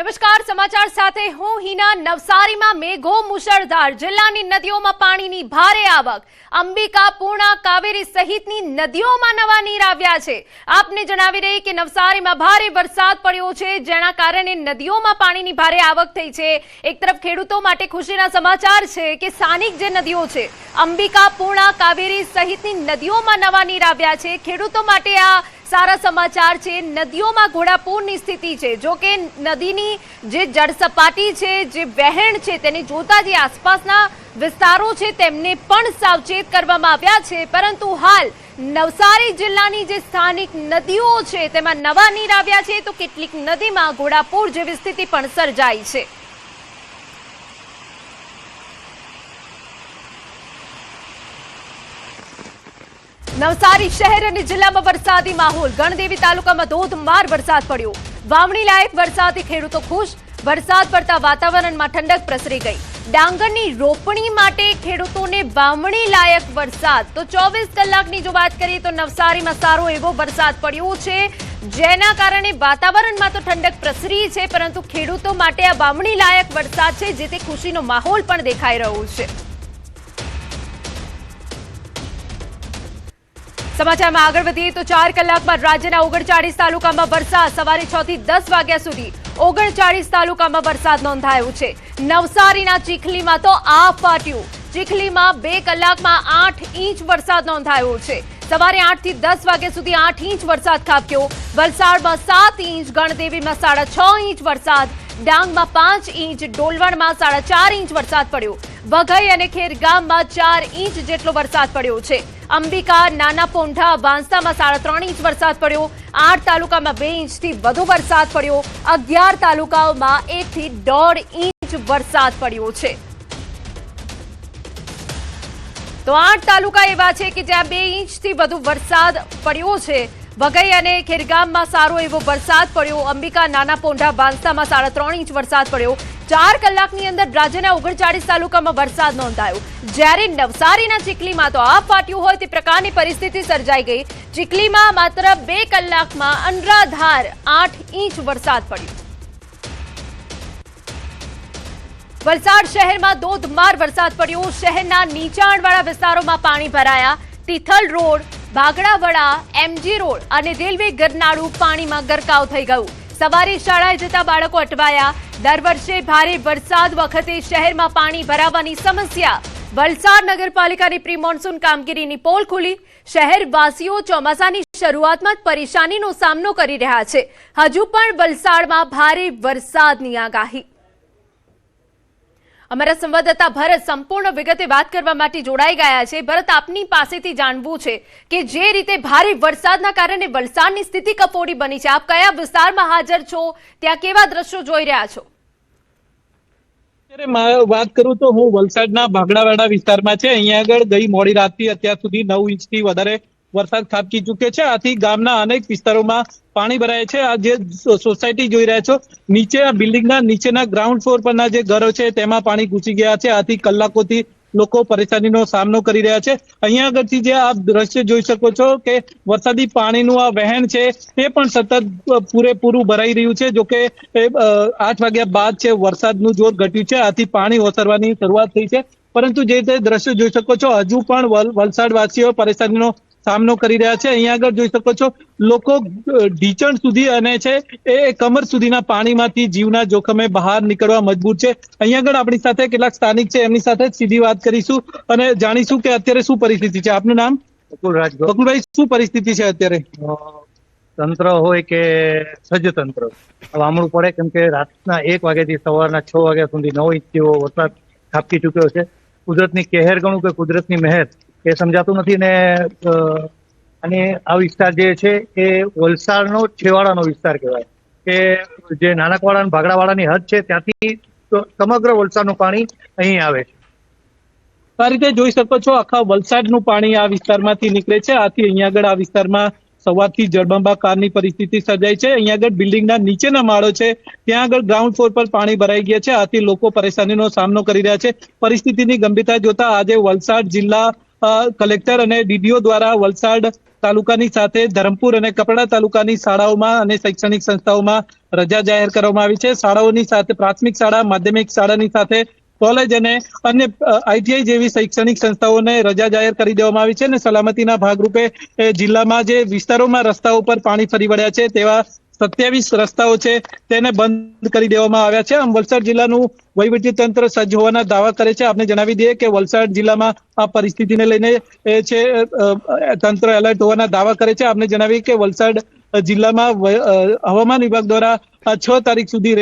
નમસ્કાર, સમાચાર સાથે હું હિના। નવસારીમાં મેઘો મુશળધાર, જિલ્લાની નદીઓમાં પાણીની ભારે આવક। અંબિકા, પૂર્ણા, કાવેરી સહિતની નદીઓમાં નવા નીર આવ્યા છે। આપને જણાવી રહી કે નવસારીમાં ભારે વરસાદ પડ્યો છે, જેના કારણે નદીઓમાં પાણીની ભારે આવક થઈ છે। એક તરફ ખેડૂતો માટે ખુશીના સમાચાર છે કે સ્થાનિક જે નદીઓ છે અંબિકા, પૂર્ણા, કાવેરી સહિતની નદીઓમાં નવા નીર આવ્યા છે। ખેડૂતો માટે આ સારા સમાચાર છે। નદીઓમાં ઘોડાપૂરની સ્થિતિ છે। જો કે નદીની જે જળ સપાટી છે, જે વહેણ છે, તેને જોતા જે આસપાસના વિસ્તારો છે તેમને પણ સાવચેત કરવામાં આવ્યા છે। પરંતુ હાલ નવસારી જિલ્લાની જે સ્થાનિક નદીઓ છે તેમાં નવા નીર આવ્યા છે, તો કેટલીક નદીમાં ઘોડાપૂર જેવી સ્થિતિ પણ સર્જાઈ છે। નવસારી શહેર અને જિલ્લામાં વરસાદી માહોલ। ગણદેવી તાલુકામાં ધોધમાર વરસાદ પડ્યો। વાવણી લાયક વરસાદથી ખેડૂતો ખુશ। વરસાદ પડતા વાતાવરણમાં ઠંડક પ્રસરી ગઈ। ડાંગરની રોપણી માટે ખેડૂતોને વાવણી લાયક વરસાદ। તો 24 કલાકની જો વાત કરીએ તો નવસારીમાં સારો એવો વરસાદ પડ્યો છે, જેના કારણે વાતાવરણમાં તો ઠંડક પ્રસરી છે, પરંતુ ખેડૂતો માટે આ વાવણી લાયક વરસાદ છે, જેથી ખુશીનો માહોલ પણ દેખાઈ રહ્યો છે। સમાચારમાં આગળ વધીએ તો 4 કલાકમાં રાજ્યના 39 તાલુકામાં વરસાદ। સવારે 6 થી 10 વાગ્યા સુધી 39 તાલુકામાં વરસાદ નોંધાયો છે। નવસારીના ચીખલીમાં તો આ ફાટ્યું। ચીખલીમાં 2 કલાકમાં 8 ઇંચ વરસાદ નોંધાયો છે। સવારે 8 થી 10 વાગ્યા સુધી 8 ઇંચ વરસાદ ખાબક્યો। વલસાડમાં 7 ઇંચ, ગણદેવીમાં 6.5 ઇંચ વરસાદ, ડાંગમાં 5 ઇંચ, ડોલવણમાં 4.5 ઇંચ વરસાદ પડ્યો। વઘઈ અને ખેરગામમાં 4 ઇંચ જેટલો વરસાદ પડ્યો છે। અંબિકા, નાના પોંઢા, વાંસદામાં 3.5 ઇંચ વરસાદ પડ્યો। 8 તાલુકામાં 2 ઇંચથી વધુ વરસાદ પડ્યો। 11 તાલુકાઓમાં 1 થી 1.5 ઇંચ વરસાદ પડ્યો છે। તો 8 તાલુકા એવા છે કે જ્યાં 2 ઇંચથી વધુ વરસાદ પડ્યો છે। વઘઈ અને ખેરગામમાં સારો એવો વરસાદ પડ્યો। અંબિકા, નાના પોંઢા, વાંસદામાં 3.5 ઇંચ વરસાદ પડ્યો। 4 કલાકની અંદર રાજ્યના 39 તાલુકામાં વરસાદ નોંધાયો। જ્યારે નવસારીના ચીખલીમાં તો આ ફાટ્યું હોય તે પ્રકારની પરિસ્થિતિ સર્જાઈ ગઈ। ચીખલીમાં માત્ર 2 કલાકમાં અનરાધાર 8 ઇંચ વરસાદ પડ્યો। વલસાડ શહેરમાં ધોધમાર વરસાદ પડ્યો। શહેરના નીચાણવાળા વિસ્તારોમાં પાણી ભરાયા। તિથલ રોડ, ભાગડાવડા, એમજી રોડ અને રેલવે ગરનાળું પાણીમાં ગરકાવ થઈ ગયું। સવારે શાળાએ જતા બાળકો અટવાયા। દર વર્ષે ભારે વરસાદ વખતે શહેરમાં પાણી ભરાવાની સમસ્યા। વલસાડ નગરપાલિકાની પ્રી મોન્સૂન કામગીરીની પોલ ખુલી। શહેરવાસીઓ ચોમાસાની શરૂઆતમાં જ પરેશાનીનો સામનો કરી રહ્યા છે। હજુ પણ વલસાડમાં ભારે વરસાદની આગાહી। અમારા સંવાદદાતા ભરત સંપૂર્ણ વિગતે વાત કરવા માટે જોડાઈ ગયા છે। ભરત, આપની પાસેથી જાણવું છે કે જે રીતે ભારે વરસાદના કારણે વલસાડની સ્થિતિ કફોડી બની છે, આપ કયા વિસ્તારમાં હાજર છો, ત્યાં કેવા દ્રશ્યો જોઈ રહ્યા છો? વાત કરું તો હું વલસાડના ભાગડાવાડા વિસ્તારમાં છે। અહીંયા આગળ ગઈ મોડી રાતથી અત્યાર સુધી 9 ઇંચથી વધારે વરસાદ ખાબકી ચૂક્યો છે। આથી ગામના અનેક વિસ્તારોમાં પાણી ભરાય છે। આ જે સોસાયટી જોઈ રહ્યા છો, નીચે બિલ્ડિંગના નીચેના ગ્રાઉન્ડ ફ્લોર પરના જે ઘરો છે તેમાં પાણી ઘૂસી ગયા છે। આથી કલાકોથી લોકો પરેશાનીનો સામનો કરી રહ્યા છે। અહીંયા આગળથી જે આપ દ્રશ્ય જોઈ શકો છો કે વરસાદી પાણીનું આ વહેણ છે તે પણ સતત પૂરેપૂરું ભરાઈ રહ્યું છે। જોકે 8 વાગ્યા બાદ છે વરસાદનું જોર ઘટ્યું છે, આથી પાણી ઓસરવાની શરૂઆત થઈ છે। પરંતુ જે તે દ્રશ્ય જોઈ શકો છો, હજુ પણ વલસાડવાસીઓ પરેશાનીનો સામનો કરી રહ્યા છે। અહીંયા આગળ જોઈ શકો છો, લોકો ઢીચણ સુધી અને છે એ કમર સુધીના પાણીમાંથી જીવના જોખમે બહાર નીકળવા મજબૂર છે। અહીંયા આગળ આપણી સાથે કેટલાક સ્થાનિક છે, એમની સાથે સીધી વાત કરીશું અને જાણીશું કે અત્યારે શું પરિસ્થિતિ છે। આપનું નામ? બકુલભાઈ, શું પરિસ્થિતિ છે અત્યારે? તંત્ર હોય કે સજ્જ તંત્ર વામણું પડે, કેમ કે રાતના 1 વાગ્યાથી સવારના 6 વાગ્યા સુધી 9 ઇંચ જેવો વરસાદ ખાબકી ચૂક્યો છે। કુદરતની કહેર ગણું કે કુદરતની મહેર એ સમજાતું નથી ને અને આ વિસ્તાર જે છે એ વલસાડનો છેવાડાનો વિસ્તાર કહેવાય કે જે નાનકવાડા અને ભાગડાવાડાની હદ છે ત્યાંથી સમગ્ર વલસાડનું પાણી અહીં આવે છે। આ રીતે જોઈ શકો છો, આખા વલસાડનું પાણી આ વિસ્તારમાંથી નીકળે છે। આથી અહીંયા આગળ આ વિસ્તારમાં સવારથી જળબંબાકારની પરિસ્થિતિ સર્જાઈ છે। અહીંયા આગળ બિલ્ડિંગના નીચેના માળો છે ત્યાં આગળ ગ્રાઉન્ડ ફ્લોર પર પાણી ભરાઈ ગયા છે। આથી લોકો પરેશાનીનો સામનો કરી રહ્યા છે। પરિસ્થિતિની ગંભીરતા જોતા આજે વલસાડ જિલ્લા કલેક્ટર અને ડીડીઓ દ્વારા વલસાડ તાલુકાની સાથે ધરમપુર અને કપરાડા તાલુકાની શાળાઓમાં અને શૈક્ષણિક સંસ્થાઓમાં રજા જાહેર કરવામાં આવી છે. શાળાઓની સાથે પ્રાથમિક શાળા, માધ્યમિક શાળાની સાથે કોલેજ અને અન્ય આઈટીઆઈ જેવી શૈક્ષણિક સંસ્થાઓને રજા જાહેર કરી દેવામાં આવી છે. અને સલામતીના ભાગરૂપે જિલ્લામાં જે વિસ્તારોમાં રસ્તાઓ પર પાણી ફરી વળ્યા છે તેવા 27 રસ્તાઓ છે તેને બંધ કરી દેવામાં આવ્યા છે. આમ વલસાડ જિલ્લાનું વહીવટી તંત્ર સજ્જ હોવાના દાવા કરે છે. આપને જણાવી દઈએ કે વલસાડ જિલ્લામાં આ પરિસ્થિતિને લઈને તંત્ર એલર્ટ હોવાના દાવા કરે છે. આપને જણાવી કે વલસાડ જિલ્લામાં હવામાન વિભાગ દ્વારા 6 તારીખ સુધી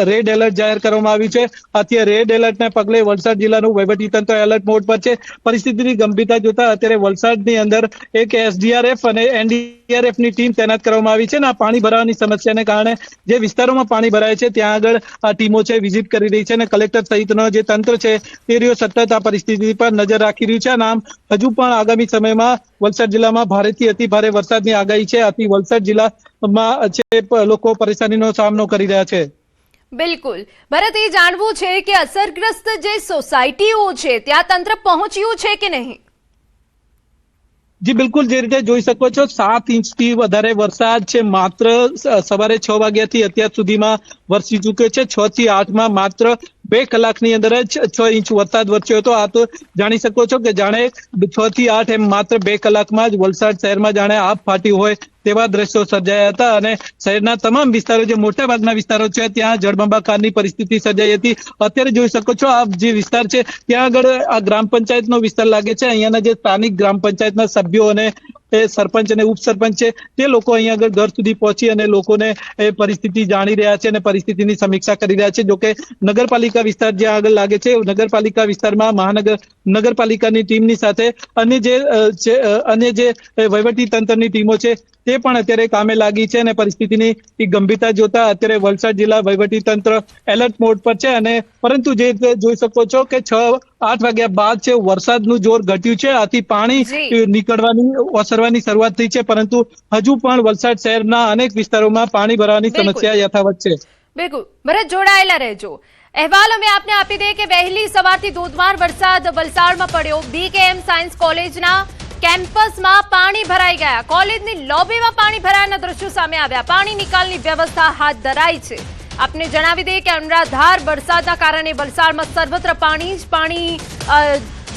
રેડ એલર્ટ જાહેર કરવામાં આવ્યું છે. આથી રેડ એલર્ટને પગલે વલસાડ જિલ્લાનું વહીવટી તંત્ર એલર્ટ મોડ પર છે. પરિસ્થિતિની ગંભીરતા જોતા અત્યારે વલસાડની અંદર એક એસડીઆરએફ અને એનડીઆરએફ ની ટીમ તૈનાત કરવામાં આવી છે. અને આ પાણી ભરાવાની સમસ્યાને કારણે જે વિસ્તારોમાં પાણી ભરાય છે ત્યાં આગળ આ ટીમો છે વિઝિટ કરી રહી છે. અને કલેક્ટર સહિતનો જે તંત્ર છે તે રહ્યો સતત આ પરિસ્થિતિ પર નજર રાખી રહ્યું છે. અને આમ હજુ પણ આગામી સમયમાં વલસાડ જિલ્લામાં ભારેથી અતિ ભારે વરસાદની આગાહી છે. આથી વલસાડ જિલ્લામાં લોકો પરેશાનીનો સામનો કરી રહ્યા છે. બિલકુલ ભરત, એ જાણવું છે કે અસરગ્રસ્ત જે સોસાયટીઓ છે ત્યાં તંત્ર પહોંચ્યું છે કે નહીં? જી બિલકુલ, જે રીતે જોઈ શકો છો 7 ઇંચથી વધારે વરસાદ છે માત્ર સવારે 6 વાગ્યાથી અત્યાર સુધીમાં વરસી ચૂક્યો છે. 6 થી 8 માં માત્ર 2 કલાકની અંદર જ 6 ઇંચ વરસાદ વરસ્યો હતો. આ તો જાણી શકો છો કે જાણે 6 થી 8 એમ માત્ર 2 કલાકમાં જ વલસાડ શહેરમાં જાણે આગ ફાટી હોય તેવા દ્રશ્યો સર્જાયા હતા. અને શહેરના તમામ વિસ્તારો, જે મોટા ભાગના વિસ્તારો છે ત્યાં જળબંબાકારની પરિસ્થિતિ સર્જાઈ હતી. અત્યારે જોઈ શકો છો આ જે વિસ્તાર છે ત્યાં આગળ આ ગ્રામ પંચાયતનો વિસ્તાર લાગે છે. અહીંયાના જે સ્થાનિક ગ્રામ પંચાયતના સભ્યો અને સરપંચ અને ઉપસરપંચ છે તે લોકો અહીંયા આગળ ઘર સુધી પહોંચી અને લોકોને પરિસ્થિતિ જાણી રહ્યા છે અને પરિસ્થિતિની સમીક્ષા કરી રહ્યા છે. જોકે નગરપાલિકા વિસ્તાર જ્યાં આગળ લાગે છે, નગરપાલિકા વિસ્તારમાં નગરપાલિકાની ટીમની સાથે અન્ય જે વહીવટી તંત્રની ટીમો છે તે પણ અત્યારે કામે લાગી છે. અને પરિસ્થિતિની ગંભીરતા જોતા અત્યારે વલસાડ જિલ્લા વહીવટી તંત્ર એલર્ટ મોડ પર છે. અને પરંતુ જે જોઈ શકો છો કે 6-8 વાગ્યા બાદ છે વરસાદનું જોર ઘટ્યું છે. આથી પાણી ઓસરવાની શરૂઆત થઈ છે. પરંતુ હજુ પણ વલસાડ શહેરના અનેક વિસ્તારોમાં પાણી ભરાવાની સમસ્યા યથાવત છે. બિલકુલ ભરત, જોડાયેલા રહેજો. અહેવાલ અમે આપને આપી દઈએ કે વહેલી સવારથી ધોધમાર વરસાદ વલસાડમાં પડ્યો. બીકેએમ સાયન્સ કોલેજના કેમ્પસમાં પાણી ભરાઈ ગયા. કોલેજની લોબીમાં પાણી ભરાયાના દ્રશ્યો સામે આવ્યા. પાણી નિકાલની વ્યવસ્થા હાથ ધરાઈ છે. આપને જણાવી દઈએ કે અનરાધાર વરસાદના કારણે વલસાડમાં સર્વત્ર પાણી જ પાણી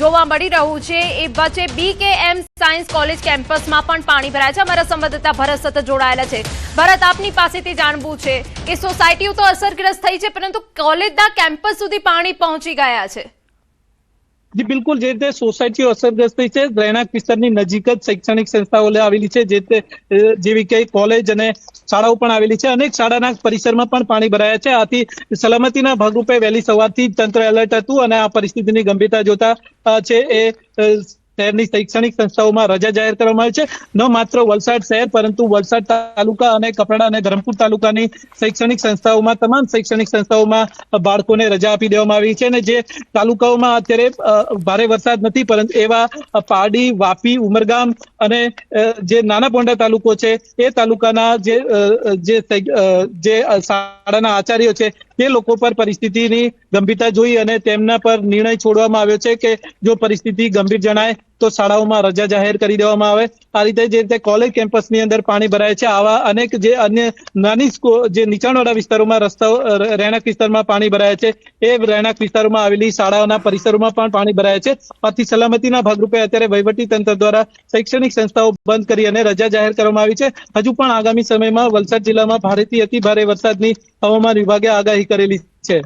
જોવા મળી રહ્યું છે. એ વચ્ચે બીકેએમ સાયન્સ કોલેજ કેમ્પસમાં પણ પાણી ભરાય છે. અમારા સંવાદદાતા ભરત સતત જોડાયેલા છે. ભરત, આપની પાસેથી જાણવું છે કે સોસાયટીઓ તો અસરગ્રસ્ત થઈ છે પરંતુ કોલેજના કેમ્પસ સુધી પાણી પહોંચી ગયા છે. જી બિલકુલ, જે રીતે સોસાયટીઓ અસરગ્રસ્ત થઈ છે રહેણાંક વિસ્તારની નજીક જ શૈક્ષણિક સંસ્થાઓ આવેલી છે, જેવી કે કોલેજ અને શાળાઓ પણ આવેલી છે. અનેક શાળાના પરિસરમાં પણ પાણી ભરાયા છે. આથી સલામતીના ભાગરૂપે વહેલી સવારથી જ તંત્ર એલર્ટ હતું. અને આ પરિસ્થિતિની ગંભીરતા જોતા છે એ શહેરની શૈક્ષણિક સંસ્થાઓમાં રજા જાહેર કરવામાં આવી છે. ન માત્ર વલસાડ શહેર પરંતુ વલસાડ તાલુકા અને કપરાડા અને ધરમપુર તાલુકાની શૈક્ષણિક સંસ્થાઓમાં, તમામ શૈક્ષણિક સંસ્થાઓમાં બાળકોને રજા આપી દેવામાં આવી છે. અને જે તાલુકાઓમાં અત્યારે ભારે વરસાદ નથી પરંતુ એવા પારડી, વાપી, ઉમરગામ અને જે નાના પોંડા તાલુકો છે એ તાલુકાના જે શાળાના આચાર્યો છે તે લોકો પર પરિસ્થિતિની ગંભીરતા જોઈ અને તેમના પર નિર્ણય છોડવામાં આવ્યો છે કે જો પરિસ્થિતિ ગંભીર જણાય તો શાળાઓમાં રજા જાહેર કરી દેવામાં આવે. આ રીતે જે રીતે કોલેજ કેમ્પસની અંદર પાણી ભરાય છે, આવા અનેક જે અન્ય નાની જે નીચાણવાળા વિસ્તારોમાં રસ્તાઓ રહેણાંક વિસ્તારમાં પાણી ભરાય છે એ રહેણાંક વિસ્તારોમાં આવેલી શાળાઓના પરિસરોમાં પણ પાણી ભરાય છે. આથી સલામતીના ભાગરૂપે અત્યારે વહીવટી તંત્ર દ્વારા શૈક્ષણિક સંસ્થાઓ બંધ કરી અને રજા જાહેર કરવામાં આવી છે. હજુ પણ આગામી સમયમાં વલસાડ જિલ્લામાં ભારેથી અતિ ભારે વરસાદની હવામાન વિભાગે આગાહી કરેલી છે.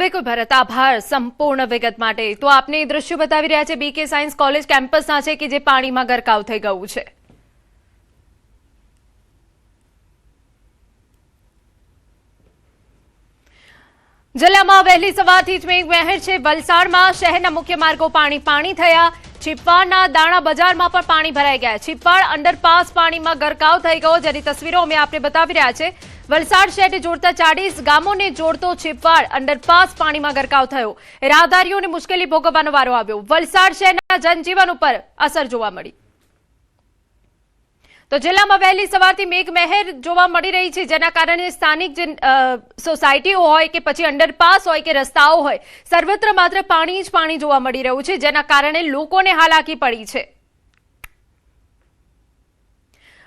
બિલકુલ ભરત, આભાર સંપૂર્ણ વિગત માટે. તો આપને દ્રશ્યો બતાવી રહ્યા છે બીકે સાયન્સ કોલેજ કેમ્પસના છે કે જે પાણીમાં ગરકાવ થઈ ગયું છે. જિલ્લામાં વહેલી સવારથી જ મેઘમહેર છે. વલસાડમાં શહેરના મુખ્ય માર્ગો પાણી થયા. છીપવાડના દાણા બજારમાં પણ પાણી ભરાઈ ગયા. છીપવાડ અંડરપાસ પાણીમાં ગરકાવ થઈ ગયો, જેની તસવીરો અમે આપને બતાવી રહ્યા છે. વલસાડ શહેરને જોડતા 40 ગામોને જોડતો છીપવાડ અંડરપાસ પાણીમાં ગરકાવ થયો. રાહદારીઓને મુશ્કેલી ભોગવવાનો વારો આવ્યો. વલસાડ શહેરના જનજીવન ઉપર અસર જોવા મળી. તો જિલ્લામાં વહેલી સવારથી મેઘમહેર જોવા મળી રહી છે, જેના કારણે સ્થાનિક જે સોસાયટીઓ હોય કે પછી અંડરપાસ હોય કે રસ્તાઓ હોય, સર્વત્ર માત્ર પાણી જ પાણી જોવા મળી રહ્યું છે, જેના કારણે લોકોને હાલાકી પડી છે.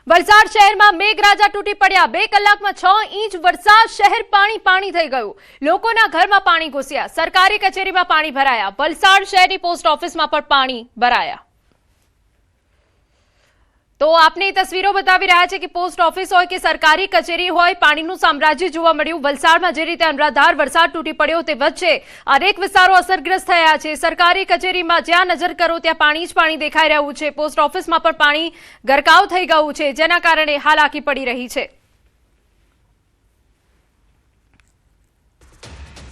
વલસાડ શહેરમાં મેઘરાજા તૂટી પડ્યા. 2 કલાકમાં 6 ઇંચ વરસાદ. શહેર પાણી થઈ ગયું. લોકોના ઘરમાં પાણી ઘૂસ્યા. સરકારી કચેરીમાં પાણી ભરાયા. વલસાડ શહેરની પોસ્ટ ઓફિસમાં પણ પાણી ભરાયા. તો આપને તસવીરો બતાવી રહ્યા છે કે પોસ્ટ ઓફિસ હોય કે સરકારી કચેરી હોય, પાણીનું સામ્રાજ્ય જોવા મળ્યું. વલસાડમાં જે રીતે અનરાધાર વરસાદ તૂટી પડ્યો તે વચ્ચે અનેક વિસ્તારો અસરગ્રસ્ત થયા છે. સરકારી કચેરીમાં જ્યાં નજર કરો ત્યાં પાણી જ પાણી દેખાઈ રહ્યું છે. પોસ્ટ ઓફિસમાં પણ પાણી ગરકાવ થઈ ગયું છે, જેના કારણે હાલાકી પડી રહી છે.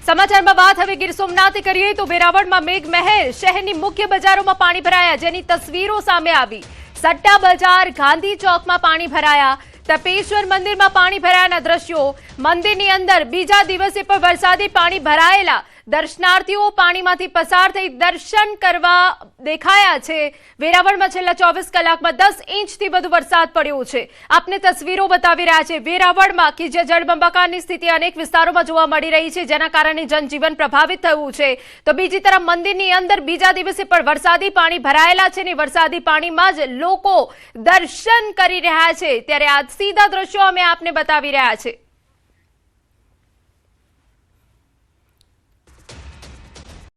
સમાચારમાં વાત હવે ગીર સોમનાથ કરીએ તો વેરાવળમાં મેઘમહેર. શહેરની મુખ્ય બજારોમાં પાણી ભરાયા, જેની તસવીરો સામે આવી. સટ્ટા બજાર, ગાંધી ચોકમાં પાણી ભરાયા. તપેશ્વર મંદિરમાં પાણી ભરાયાના દ્રશ્યો. મંદિરની અંદર બીજા દિવસે પણ વરસાદી પાણી ભરાયેલા. દર્શનાર્થીઓ પાણીમાંથી પસાર થઈ દર્શન કરવા દેખાયા છે. વેરાવળમાં છેલ્લા 24 કલાકમાં 10 ઇંચથી વધુ વરસાદ પડ્યો છે. આપને તસવીરો બતાવી રહ્યા છે વેરાવળમાં કે જે જળબંબાકારની સ્થિતિ અનેક વિસ્તારોમાં જોવા મળી રહી છે, જેના કારણે જનજીવન પ્રભાવિત થયું છે. તો બીજી તરફ મંદિરની અંદર બીજા દિવસે પણ વરસાદી પાણી ભરાયેલા છે ને વરસાદી પાણીમાં જ લોકો દર્શન કરી રહ્યા છે. ત્યારે આ સીધા દ્રશ્યો અમે આપને બતાવી રહ્યા છે.